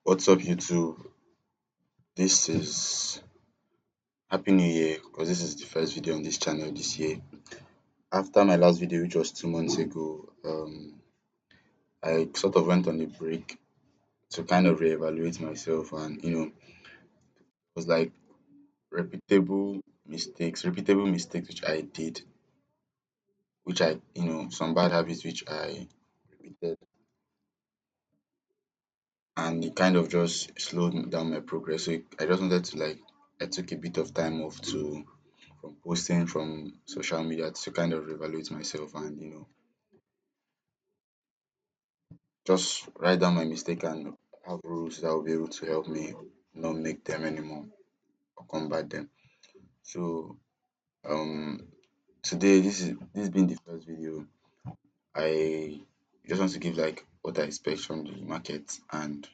What's up, YouTube? This is Happy New Year because this is the first video on this channel this year. After my last video, which was 2 months ago, I sort of went on a break to kind of reevaluate myself, and it was like repeatable mistakes which I did, which some bad habits which I repeated, and it kind of just slowed down my progress. So I just wanted to I took a bit of time off to from posting from social media to kind of reevaluate myself and just write down my mistake and have rules that will be able to help me not make them anymore or combat them. So um today this being the first video, I just want to give like what I expect from the market, and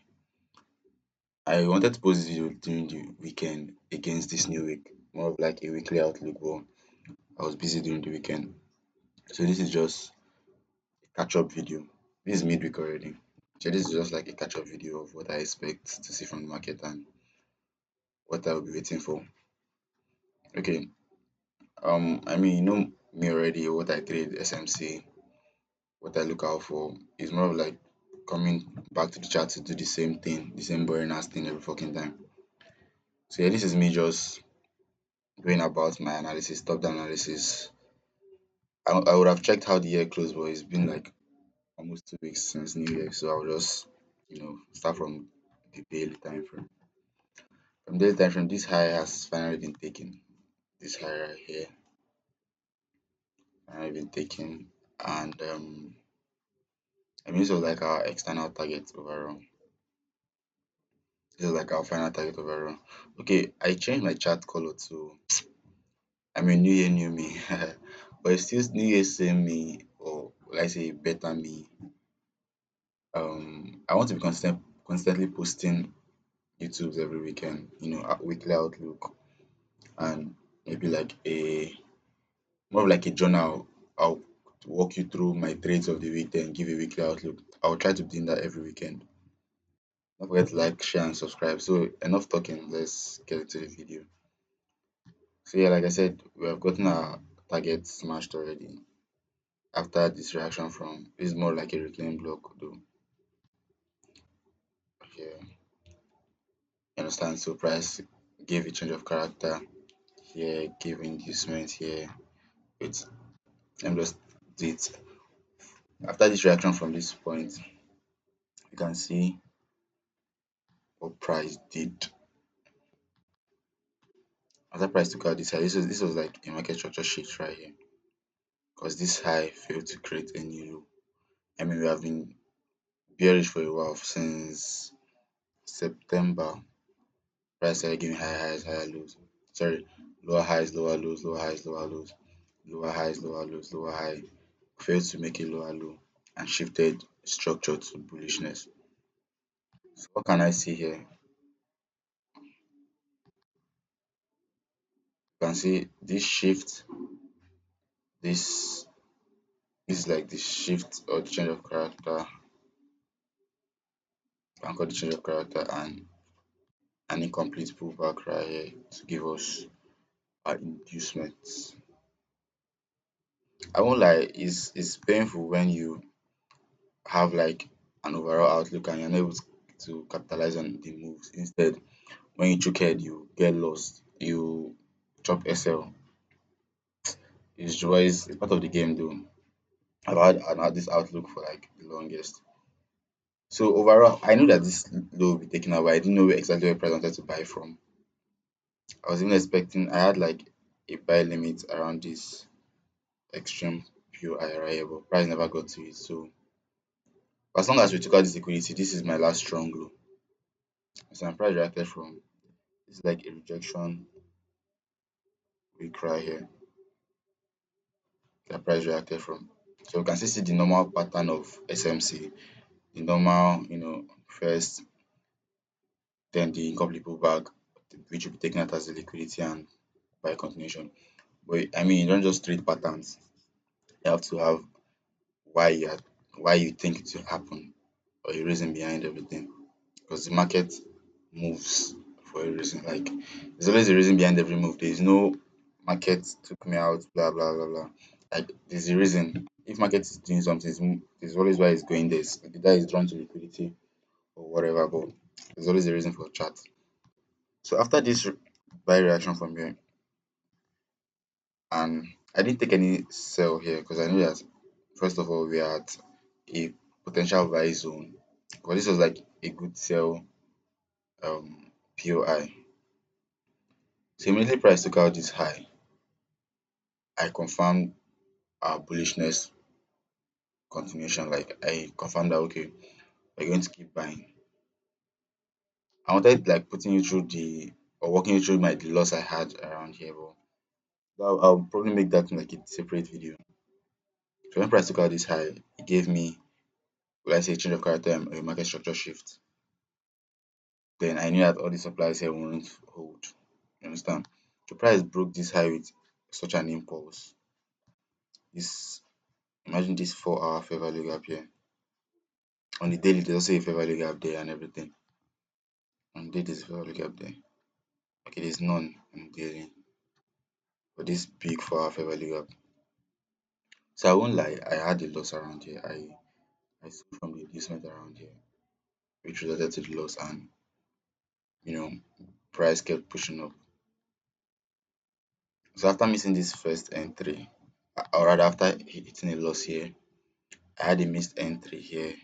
I wanted to post this video during the weekend against this new week, more of like a weekly outlook, but I was busy during the weekend. So this is just a catch up video. This is midweek already. So this is just like a catch up video of what I expect to see from the market and what I will be waiting for. Okay. I mean, you know me already, what I trade SMC, what I look out for is more of like coming back to the chart to do the same thing, the same boring ass thing every fucking time. So yeah, this is me just going about my analysis, top down analysis. I would have checked how the year closed, but it's been like almost 2 weeks since New Year. So I'll just, start from the daily time frame. From daily time frame, this high has finally been taken. This high right here finally been taken. And I mean, this was like our external target overall. This is like our final target overall. Okay, I changed my chart color to, I mean, New Year, new me. But it's still New Year, same me, or will I say better me. I want to be constantly posting YouTubes every weekend, weekly outlook, and maybe like a more of like a journal. I'll walk you through my trades of the week, then give a weekly outlook. I'll try to be doing that every weekend. Don't forget to like, share, and subscribe. So enough talking. Let's get into the video. So yeah, like I said, we have gotten our target smashed already. After this reaction from, this is more like a reclaim block though. Here, you understand? So price gave a change of character here, gave inducement here. Wait, let me just do it. After this reaction from this point, you can see what price did. After price took out this high, this was like a market structure shift right here, because this high failed to create any low. I mean, we have been bearish for a while since September. Price started giving higher highs, higher lows. Sorry, lower highs, lower lows, lower highs, lower lows, lower highs, lower lows, lower high. Failed to make a lower low and shifted structure to bullishness. So what can I see here? You can see this shift, this is like the shift or the change of character, can call the change of character, and an incomplete pullback right here to give us our inducements. I won't lie, it's painful when you have like an overall outlook and you're not able to capitalize on the moves. Instead, when you choke head, you get lost. You chop SL. It's part of the game though. I've had this outlook for like the longest. So overall, I knew that this low will be taken out, but I didn't know exactly where price wanted to buy from. I was even expecting, I had like a buy limit around this extreme pure IRA, but price never got to it. So as long as we took out this liquidity, this is my last strong low. So my price reacted from, this is like a rejection week right here. The price reacted from. So we can still see the normal pattern of SMC, the normal, first, then the incomplete pullback, which will be taken out as the liquidity and by continuation. But I mean, you don't just trade patterns. You have to have why you are, why you think it will happen, or a reason behind everything. because the market moves for a reason. Like there's always a reason behind every move. There is no market took me out, blah blah blah blah. Like there's a reason. If market is doing something, there's always why it's going there. That is drawn to liquidity or whatever, but there's always a reason for chart. So after this buy reaction from here, and I didn't take any sell here because I knew that first of all we are at a potential buy zone. But this was like a good sell POI. So immediately price took out this high. I confirmed our bullishness continuation. Like I confirmed that okay, we're going to keep buying. I wanted like putting you through the or walking you through the loss I had around here, but I'll probably make that like a separate video. So when price took out this high, it gave me, will I say, change of character and a market structure shift. Then I knew that all the supplies here won't hold. You understand? The price broke this high with such an impulse. This Imagine this 4 hour fair value gap here. On the daily, there's also a fair value gap there and everything. On the daily, there's a fair value gap there. Okay, there's none on the daily. But this big 4 hour fair value gap. So I won't lie, I had a loss around here. I sold from the inducement around here, which resulted to the loss, and you know, price kept pushing up. So after missing this first entry, or rather after hitting a loss here, I had a missed entry here.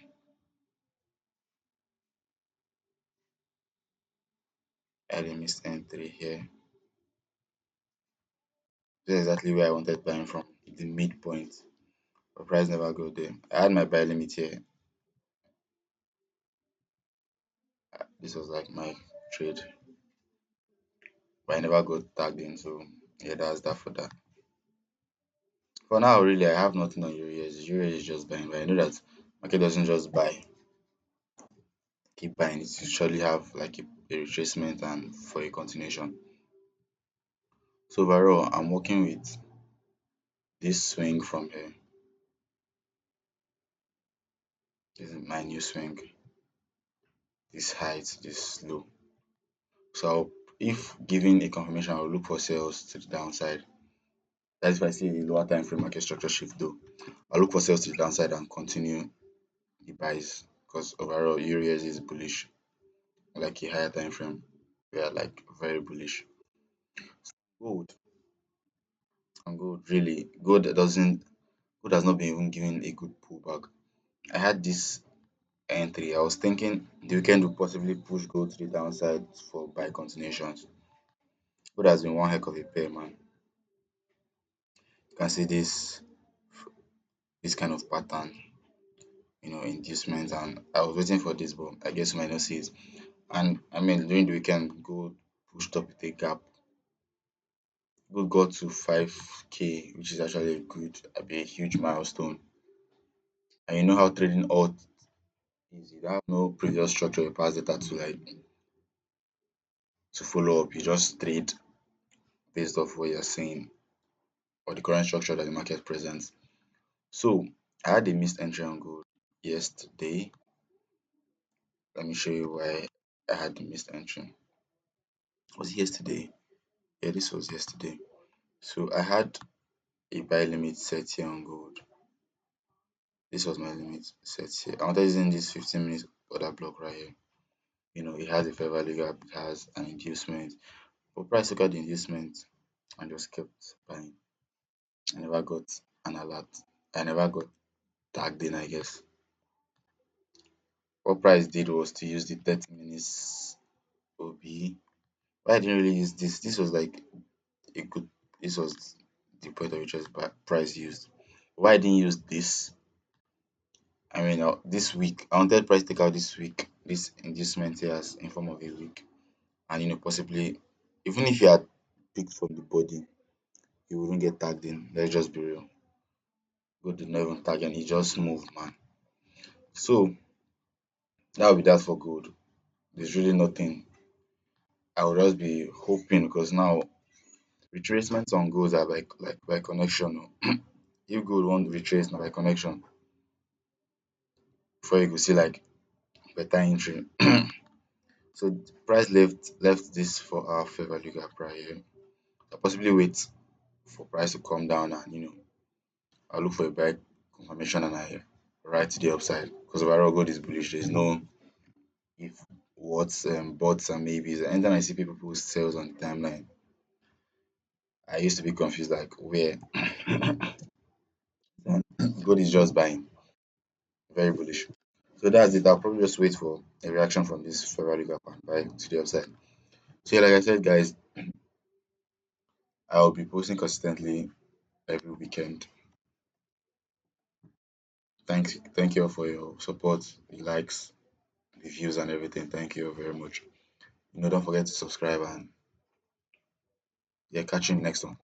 I had a missed entry here. This is exactly where I wanted buying from, the midpoint. But price never go there. I had my buy limit here. This was like my trade, but I never got tagged in. So yeah, that's that for that. For now, really, I have nothing on EURUSD. EURUSD is just buying, but I know that market doesn't just buy, keep buying. It usually have like a retracement and for a continuation. So overall, I'm working with this swing from here. This is my new swing. This height, this low. So if given a confirmation, I'll look for sales to the downside. That's if I see a lower time frame market structure shift though. I'll look for sales to the downside and continue the buys because overall EURUSD is bullish. Like a higher time frame, we are like very bullish. Gold and gold really gold has not been even given a good pullback. I had this entry. I was thinking the weekend would possibly push gold to the downside for buy continuations. Gold has been one heck of a pair, man. You can see this kind of pattern, inducement, and I was waiting for this, but I guess you might not see it. And I mean, during the weekend, gold pushed up with a gap. Gold got to 5K, which is actually a huge milestone. And you know how trading alt is, you have no previous structure or past data to follow up. You just trade based off what you're seeing or the current structure that the market presents. So I had a missed entry on gold yesterday. Let me show you why I had the missed entry. Was it yesterday? Yeah, this was yesterday. So I had a buy limit set here on gold. This was my limit set here. I wanted using this 15 minutes order block right here. It has a fair value gap, it has an inducement. But price took out the inducement and just kept buying. I never got an alert. I never got tagged in, I guess. What price did was to use the 30 minutes OB. Why I didn't really use this? This was like a good. This was the point of interest price used. Why I didn't use this? I mean, this week I wanted price take out this week. This inducement here as in form of a week, and possibly even if you had picked from the body, you wouldn't get tagged in. Let's just be real. God did not even tag and he just moved, man. So that will be that for gold. There's really nothing. I would just be hoping because now retracements on gold are like by connection. If gold won't retrace now by connection, before you go see like better entry. So price left this 4 hour fair value gap right here. I'll possibly wait for price to come down and I'll look for a buy confirmation and I ride to the upside because overall gold is bullish. There's no if what's buts and maybes. Anytime I see people post sales on the timeline, I used to be confused like where gold is just buying. Very bullish. So that's it. I'll probably just wait for a reaction from this fair value gap and buy to the upside. So yeah, like I said, guys, I'll be posting consistently every weekend. Thank you all for your support, the likes, the views, and everything. Thank you all very much. Don't forget to subscribe and yeah, catch you in the next one.